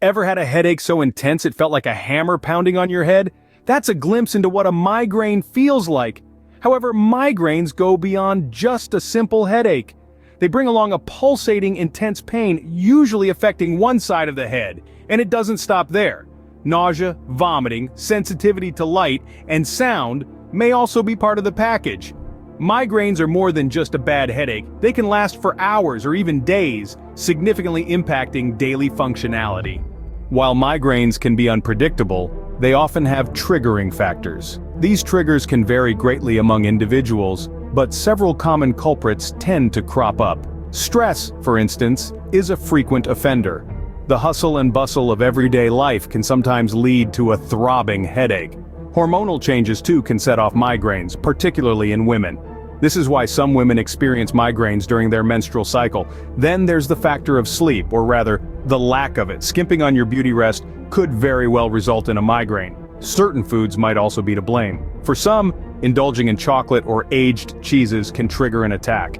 Ever had a headache so intense it felt like a hammer pounding on your head? That's a glimpse into what a migraine feels like. However, migraines go beyond just a simple headache. They bring along a pulsating, intense pain, usually affecting one side of the head. And it doesn't stop there. Nausea, vomiting, sensitivity to light, and sound may also be part of the package. Migraines are more than just a bad headache. They can last for hours or even days, significantly impacting daily functionality. While migraines can be unpredictable, they often have triggering factors. These triggers can vary greatly among individuals, but several common culprits tend to crop up. Stress, for instance, is a frequent offender. The hustle and bustle of everyday life can sometimes lead to a throbbing headache. Hormonal changes too can set off migraines, particularly in women. This is why some women experience migraines during their menstrual cycle. Then there's the factor of sleep, or rather, the lack of it. Skimping on your beauty rest could very well result in a migraine. Certain foods might also be to blame. For some, indulging in chocolate or aged cheeses can trigger an attack.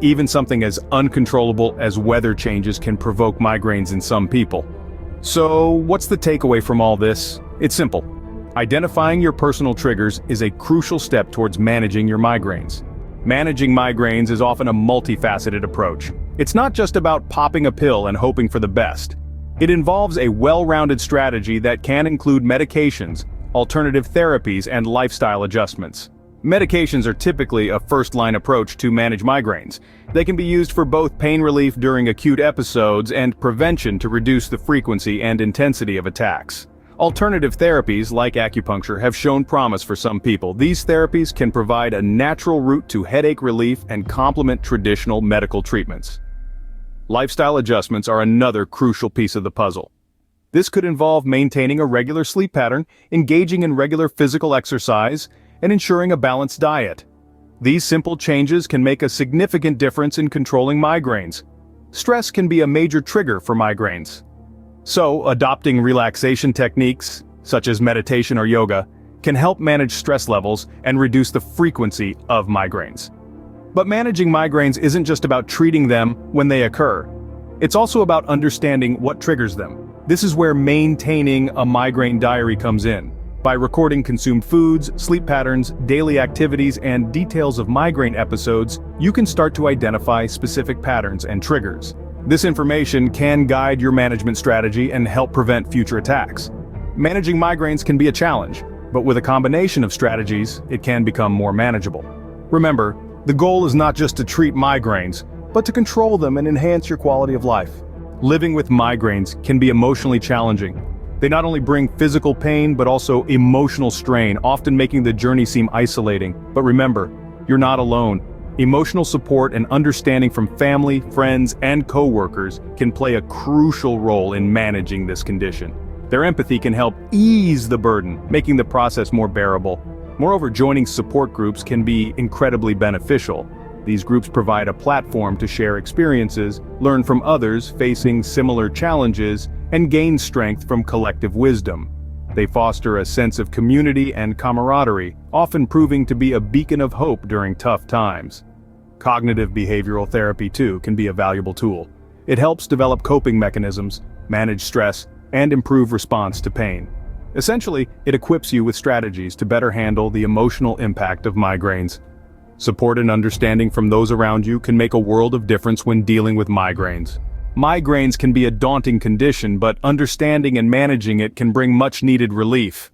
Even something as uncontrollable as weather changes can provoke migraines in some people. So, what's the takeaway from all this? It's simple. Identifying your personal triggers is a crucial step towards managing your migraines. Managing migraines is often a multifaceted approach. It's not just about popping a pill and hoping for the best. It involves a well-rounded strategy that can include medications, alternative therapies, and lifestyle adjustments. Medications are typically a first-line approach to manage migraines. They can be used for both pain relief during acute episodes and prevention to reduce the frequency and intensity of attacks. Alternative therapies, like acupuncture, have shown promise for some people. These therapies can provide a natural route to headache relief and complement traditional medical treatments. Lifestyle adjustments are another crucial piece of the puzzle. This could involve maintaining a regular sleep pattern, engaging in regular physical exercise, and ensuring a balanced diet. These simple changes can make a significant difference in controlling migraines. Stress can be a major trigger for migraines. So, adopting relaxation techniques, such as meditation or yoga, can help manage stress levels and reduce the frequency of migraines. But managing migraines isn't just about treating them when they occur. It's also about understanding what triggers them. This is where maintaining a migraine diary comes in. By recording consumed foods, sleep patterns, daily activities, and details of migraine episodes, you can start to identify specific patterns and triggers. This information can guide your management strategy and help prevent future attacks. Managing migraines can be a challenge, but with a combination of strategies, it can become more manageable. Remember, the goal is not just to treat migraines, but to control them and enhance your quality of life. Living with migraines can be emotionally challenging. They not only bring physical pain, but also emotional strain, often making the journey seem isolating. But remember, you're not alone. Emotional support and understanding from family, friends, and coworkers can play a crucial role in managing this condition. Their empathy can help ease the burden, making the process more bearable. Moreover, joining support groups can be incredibly beneficial. These groups provide a platform to share experiences, learn from others facing similar challenges, and gain strength from collective wisdom. They foster a sense of community and camaraderie, often proving to be a beacon of hope during tough times. Cognitive behavioral therapy, too, can be a valuable tool. It helps develop coping mechanisms, manage stress, and improve response to pain. Essentially, it equips you with strategies to better handle the emotional impact of migraines. Support and understanding from those around you can make a world of difference when dealing with migraines. Migraines can be a daunting condition, but understanding and managing it can bring much-needed relief.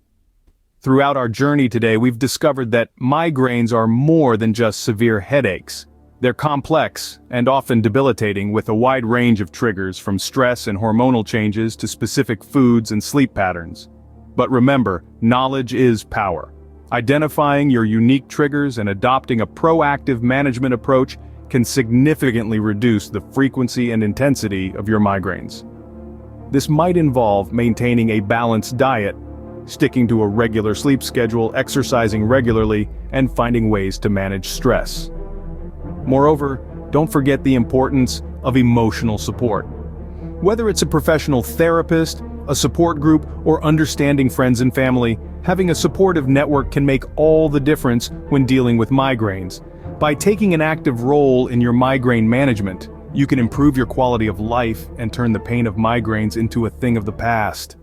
Throughout our journey today, we've discovered that migraines are more than just severe headaches. They're complex and often debilitating, with a wide range of triggers from stress and hormonal changes to specific foods and sleep patterns. But remember, knowledge is power. Identifying your unique triggers and adopting a proactive management approach can significantly reduce the frequency and intensity of your migraines. This might involve maintaining a balanced diet, sticking to a regular sleep schedule, exercising regularly, and finding ways to manage stress. Moreover, don't forget the importance of emotional support. Whether it's a professional therapist, a support group, or understanding friends and family, having a supportive network can make all the difference when dealing with migraines. By taking an active role in your migraine management, You can improve your quality of life and turn the pain of migraines into a thing of the past.